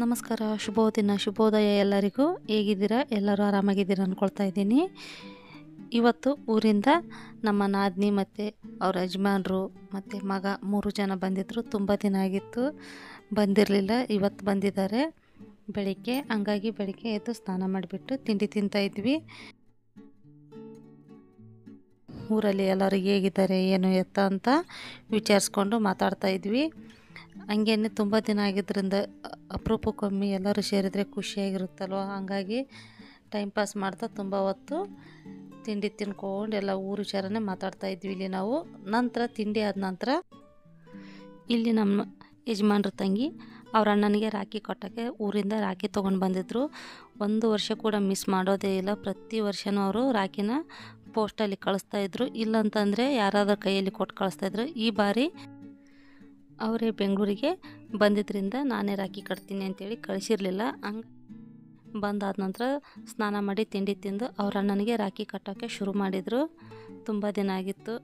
ನಮಸ್ಕಾರ, ಶುಭೋದಯ ಎಲ್ಲರಿಗೂ. ಹೇಗಿದ್ದೀರಾ? ಎಲ್ಲರೂ ಆರಾಮಾಗಿದ್ದೀರಾ ಅಂದ್ಕೊಳ್ತಾ ಇದ್ದೀನಿ. ಇವತ್ತು ಊರಿಂದ ನಮ್ಮ ನಾದಿನಿ ಮತ್ತು ಅವ್ರ ಯಜಮಾನರು ಮತ್ತು ಮಗ 3 ಜನ ಬಂದಿದ್ದರು. ತುಂಬ ದಿನ ಆಗಿತ್ತು, ಬಂದಿರಲಿಲ್ಲ. ಇವತ್ತು ಬಂದಿದ್ದಾರೆ ಬೆಳಿಗ್ಗೆ. ಹಂಗಾಗಿ ಬೆಳಿಗ್ಗೆ ಎದ್ದು ಸ್ನಾನ ಮಾಡಿಬಿಟ್ಟು ತಿಂಡಿ ತಿಂತಾಯಿದ್ವಿ. ಊರಲ್ಲಿ ಎಲ್ಲರೂ ಹೇಗಿದ್ದಾರೆ ಏನು ಎತ್ತ ಅಂತ ವಿಚಾರಿಸ್ಕೊಂಡು ಮಾತಾಡ್ತಾಯಿದ್ವಿ. ಹಂಗೇನೆ ತುಂಬ ದಿನ ಆಗಿದ್ದರಿಂದ ಅಪರೂಪಕ್ಕೊಮ್ಮೆ ಎಲ್ಲರೂ ಸೇರಿದರೆ ಖುಷಿಯಾಗಿರುತ್ತಲ್ವ. ಹಂಗಾಗಿ ಟೈಮ್ ಪಾಸ್ ಮಾಡ್ತಾ ತುಂಬ ಹೊತ್ತು ತಿಂಡಿ ತಿನ್ಕೊಂಡು ಎಲ್ಲ ಊರು ವಿಚಾರನೇ ಮಾತಾಡ್ತಾಯಿದ್ವಿ ಇಲ್ಲಿ ನಾವು. ನಂತರ ತಿಂಡಿ ಆದ ನಂತರ ಇಲ್ಲಿ ನಮ್ಮ ಯಜಮಾನ್ರ ತಂಗಿ ಅವ್ರ ಅಣ್ಣನಿಗೆ ರಾಖಿ ಕಟ್ಟೋಕ್ಕೆ ಊರಿಂದ ರಾಖಿ ತೊಗೊಂಡು ಬಂದಿದ್ದರು. 1 ವರ್ಷ ಕೂಡ ಮಿಸ್ ಮಾಡೋದೇ ಇಲ್ಲ. ಪ್ರತಿ ವರ್ಷವೂ ಅವರು ರಾಖಿನ ಪೋಸ್ಟಲ್ಲಿ ಕಳಿಸ್ತಾಯಿದ್ರು. ಇಲ್ಲಂತಂದರೆ ಯಾರಾದರೂ ಕೈಯಲ್ಲಿ ಕೊಟ್ಟು ಕಳಿಸ್ತಾಯಿದ್ರು. ಈ ಬಾರಿ ಅವರೇ ಬೆಂಗಳೂರಿಗೆ ಬಂದಿದ್ದರಿಂದ ನಾನೇ ರಾಖಿ ಕಟ್ತೀನಿ ಅಂತೇಳಿ ಕಳಿಸಿರಲಿಲ್ಲ. ಹಂಗೆ ಬಂದಾದ ನಂತರ ಸ್ನಾನ ಮಾಡಿ ತಿಂಡಿ ತಿಂದು ಅವ್ರ ಅಣ್ಣನಿಗೆ ರಾಖಿ ಕಟ್ಟೋಕ್ಕೆ ಶುರು ಮಾಡಿದರು. ತುಂಬ ದಿನ ಆಗಿತ್ತು.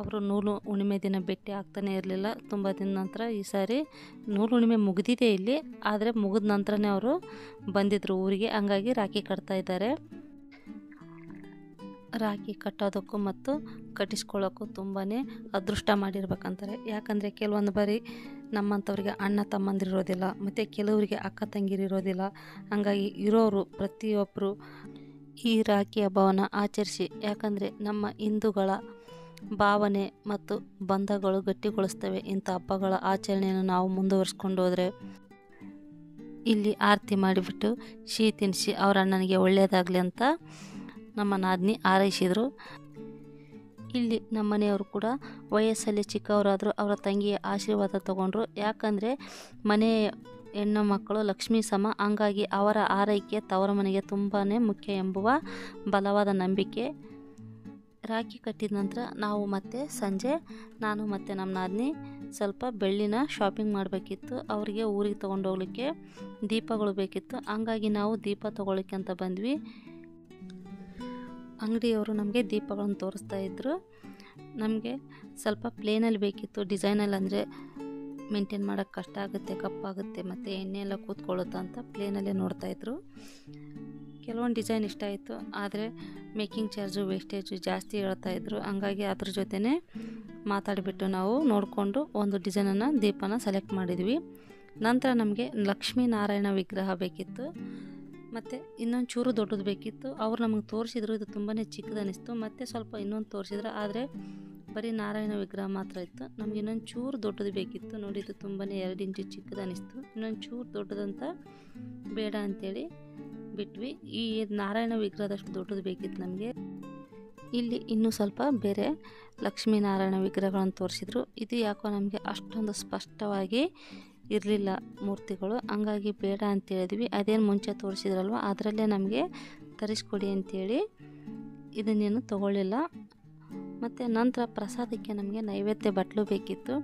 ಅವರು ನೂಲು ಹುಣ್ಣಿಮೆ ದಿನ ಭೇಟಿ ಆಗ್ತಾನೆ ಇರಲಿಲ್ಲ. ತುಂಬ ದಿನ ನಂತರ ಈ ಸಾರಿ ನೂಲು ಹುಣ್ಣಿಮೆ ಮುಗಿದಿದೆ ಇಲ್ಲಿ, ಆದರೆ ಮುಗಿದ ನಂತರನೇ ಅವರು ಬಂದಿದ್ದರು ಊರಿಗೆ. ಹಂಗಾಗಿ ರಾಖಿ ಕಟ್ತಾ ಇದ್ದಾರೆ. ರಾಖಿ ಕಟ್ಟೋದಕ್ಕೂ ಮತ್ತು ಕಟ್ಟಿಸ್ಕೊಳ್ಳೋಕ್ಕೂ ತುಂಬಾ ಅದೃಷ್ಟ ಮಾಡಿರ್ಬೇಕಂತಾರೆ. ಯಾಕಂದರೆ ಕೆಲವೊಂದು ಬಾರಿ ನಮ್ಮಂಥವ್ರಿಗೆ ಅಣ್ಣ ತಮ್ಮಂದಿರಿರೋದಿಲ್ಲ, ಮತ್ತು ಕೆಲವರಿಗೆ ಅಕ್ಕ ತಂಗಿರಿರೋದಿಲ್ಲ. ಹಂಗಾಗಿ ಇರೋರು ಪ್ರತಿಯೊಬ್ಬರು ಈ ರಾಖಿ ಹಬ್ಬವನ್ನು ಆಚರಿಸಿ, ಯಾಕಂದರೆ ನಮ್ಮ ಹಿಂದೂಗಳ ಭಾವನೆ ಮತ್ತು ಬಂಧಗಳು ಗಟ್ಟಿಗೊಳಿಸ್ತವೆ. ಇಂಥ ಹಬ್ಬಗಳ ಆಚರಣೆಯನ್ನು ನಾವು ಮುಂದುವರಿಸ್ಕೊಂಡು ಹೋದರೆ ಇಲ್ಲಿ ಆರತಿ ಮಾಡಿಬಿಟ್ಟು ಸಿಹಿ ತಿನ್ನಿಸಿ ಅವ್ರ ಅಣ್ಣನಿಗೆ ಒಳ್ಳೆಯದಾಗಲಿ ಅಂತ ನಮ್ಮ ನಾದಿನಿ ಹಾರೈಸಿದರು. ಇಲ್ಲಿ ನಮ್ಮ ಮನೆಯವರು ಕೂಡ ವಯಸ್ಸಲ್ಲಿ ಚಿಕ್ಕವರಾದರೂ ಅವರ ತಂಗಿಯ ಆಶೀರ್ವಾದ ತಗೊಂಡ್ರು. ಯಾಕಂದರೆ ಮನೆಯ ಹೆಣ್ಣು ಮಕ್ಕಳು ಲಕ್ಷ್ಮೀ ಸಮ. ಹಂಗಾಗಿ ಅವರ ಆರೈಕೆ ತವರ ಮನೆಗೆ ತುಂಬಾ ಮುಖ್ಯ ಎಂಬುವ ಬಲವಾದ ನಂಬಿಕೆ. ರಾಖಿ ಕಟ್ಟಿದ ನಂತರ ನಾವು ಮತ್ತೆ ಸಂಜೆ ನಾನು ಮತ್ತು ನಮ್ಮ ನಾದಿನಿ ಸ್ವಲ್ಪ ಬೆಳ್ಳಿನ ಶಾಪಿಂಗ್ ಮಾಡಬೇಕಿತ್ತು. ಅವರಿಗೆ ಊರಿಗೆ ತೊಗೊಂಡು ಹೋಗ್ಲಿಕ್ಕೆ ದೀಪಗಳು ಬೇಕಿತ್ತು. ಹಂಗಾಗಿ ನಾವು ದೀಪ ತೊಗೊಳ್ಳಿಕ್ಕೆ ಅಂತ ಬಂದ್ವಿ. ಅಂಗಡಿಯವರು ನಮಗೆ ದೀಪಗಳನ್ನು ತೋರಿಸ್ತಾ ಇದ್ದರು. ನಮಗೆ ಸ್ವಲ್ಪ ಪ್ಲೇನಲ್ಲಿ ಬೇಕಿತ್ತು. ಡಿಸೈನಲ್ಲಿ ಅಂದರೆ ಮೇಂಟೈನ್ ಮಾಡೋಕ್ಕೆ ಕಷ್ಟ ಆಗುತ್ತೆ, ಕಪ್ಪಾಗುತ್ತೆ, ಮತ್ತು ಎಣ್ಣೆ ಎಲ್ಲ ಕೂತ್ಕೊಳ್ಳುತ್ತಾ ಅಂತ ಪ್ಲೇನಲ್ಲೇ ನೋಡ್ತಾಯಿದ್ರು. ಕೆಲವೊಂದು ಡಿಸೈನ್ ಇಷ್ಟ ಆಯಿತು, ಆದರೆ ಮೇಕಿಂಗ್ ಚಾರ್ಜು ವೇಸ್ಟೇಜು ಜಾಸ್ತಿ ಹೇಳ್ತಾಯಿದ್ರು. ಹಂಗಾಗಿ ಅದ್ರ ಜೊತೆನೇ ಮಾತಾಡಿಬಿಟ್ಟು ನಾವು ನೋಡಿಕೊಂಡು ಒಂದು ಡಿಸೈನನ್ನು ದೀಪನ ಸೆಲೆಕ್ಟ್ ಮಾಡಿದ್ವಿ. ನಂತರ ನಮಗೆ ಲಕ್ಷ್ಮೀನಾರಾಯಣ ವಿಗ್ರಹ ಬೇಕಿತ್ತು, ಮತ್ತು ಇನ್ನೊಂದು ಚೂರು ದೊಡ್ಡದು ಬೇಕಿತ್ತು. ಅವ್ರು ನಮಗೆ ತೋರಿಸಿದ್ರು, ಇದು ತುಂಬಾ ಚಿಕ್ಕದು ಅನ್ನಿಸ್ತು. ಮತ್ತು ಸ್ವಲ್ಪ ಇನ್ನೊಂದು ತೋರಿಸಿದ್ರು, ಆದರೆ ಬರೀ ನಾರಾಯಣ ವಿಗ್ರಹ ಮಾತ್ರ ಇತ್ತು. ನಮ್ಗೆ ಇನ್ನೊಂದು ಚೂರು ದೊಡ್ಡದು ಬೇಕಿತ್ತು. ನೋಡಿ, ಇದು ತುಂಬಾ 2 ಇಂಚು ಚಿಕ್ಕದು ಅನ್ನಿಸ್ತು. ಇನ್ನೊಂದು ಚೂರು ದೊಡ್ಡದಂತ ಬೇಡ ಅಂಥೇಳಿ ಬಿಟ್ವಿ. ಈ ನಾರಾಯಣ ವಿಗ್ರಹದಷ್ಟು ದೊಡ್ಡದು ಬೇಕಿತ್ತು ನಮಗೆ. ಇಲ್ಲಿ ಇನ್ನೂ ಸ್ವಲ್ಪ ಬೇರೆ ಲಕ್ಷ್ಮೀನಾರಾಯಣ ವಿಗ್ರಹಗಳನ್ನು ತೋರಿಸಿದ್ರು. ಇದು ಯಾಕೋ ನಮಗೆ ಅಷ್ಟೊಂದು ಸ್ಪಷ್ಟವಾಗಿ ಇರಲಿಲ್ಲ ಮೂರ್ತಿಗಳು. ಹಂಗಾಗಿ ಬೇಡ ಅಂತೇಳಿದ್ವಿ. ಅದೇನು ಮುಂಚೆ ತೋರಿಸಿದ್ರಲ್ವ ಅದರಲ್ಲೇ ನಮಗೆ ತರಿಸ್ಕೊಡಿ ಅಂಥೇಳಿ ಇದನ್ನೇನು ತೊಗೊಳ್ಳಿಲ್ಲ. ಮತ್ತು ನಂತರ ಪ್ರಸಾದಕ್ಕೆ ನಮಗೆ ನೈವೇದ್ಯ ಬಟ್ಲು ಬೇಕಿತ್ತು.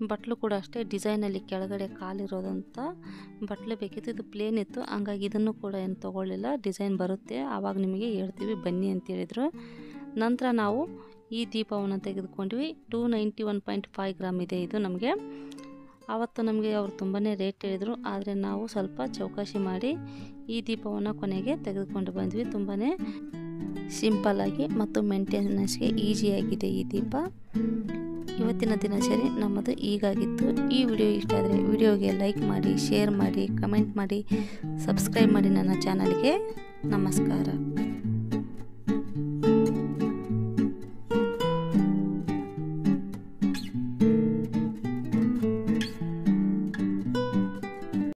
ಬಟ್ಲು ಕೂಡ ಅಷ್ಟೇ ಡಿಸೈನಲ್ಲಿ ಕೆಳಗಡೆ ಕಾಲಿರೋದಂಥ ಬಟ್ಲು ಬೇಕಿತ್ತು. ಇದು ಪ್ಲೇನ್ ಇತ್ತು, ಹಂಗಾಗಿ ಇದನ್ನು ಕೂಡ ಏನು ತೊಗೊಳ್ಳಿಲ್ಲ. ಡಿಸೈನ್ ಬರುತ್ತೆ ಆವಾಗ ನಿಮಗೆ ಹೇಳ್ತೀವಿ ಬನ್ನಿ ಅಂತೇಳಿದರು. ನಂತರ ನಾವು ಈ ದೀಪವನ್ನು ತೆಗೆದುಕೊಂಡ್ವಿ. 291.5 ಗ್ರಾಮ್ ಇದೆ ಇದು ನಮಗೆ. ಆವತ್ತು ನಮಗೆ ಅವರು ತುಂಬಾ ರೇಟ್ ಹೇಳಿದರು, ಆದರೆ ನಾವು ಸ್ವಲ್ಪ ಚೌಕಾಶಿ ಮಾಡಿ ಈ ದೀಪವನ್ನು ಕೊನೆಗೆ ತೆಗೆದುಕೊಂಡು ಬಂದ್ವಿ. ತುಂಬಾ ಸಿಂಪಲ್ಲಾಗಿ ಮತ್ತು ಮೇಂಟೆನೆನ್ಸ್ಗೆ ಈಸಿಯಾಗಿದೆ ಈ ದೀಪ. ಇವತ್ತಿನ ದಿನಚರಿ ನಮ್ಮದು ಹೀಗಾಗಿತ್ತು. ಈ ವಿಡಿಯೋ ಇಷ್ಟ ಆದರೆ ವಿಡಿಯೋಗೆ ಲೈಕ್ ಮಾಡಿ, ಶೇರ್ ಮಾಡಿ, ಕಮೆಂಟ್ ಮಾಡಿ, ಸಬ್ಸ್ಕ್ರೈಬ್ ಮಾಡಿ ನನ್ನ ಚಾನಲ್ಗೆ. ನಮಸ್ಕಾರ.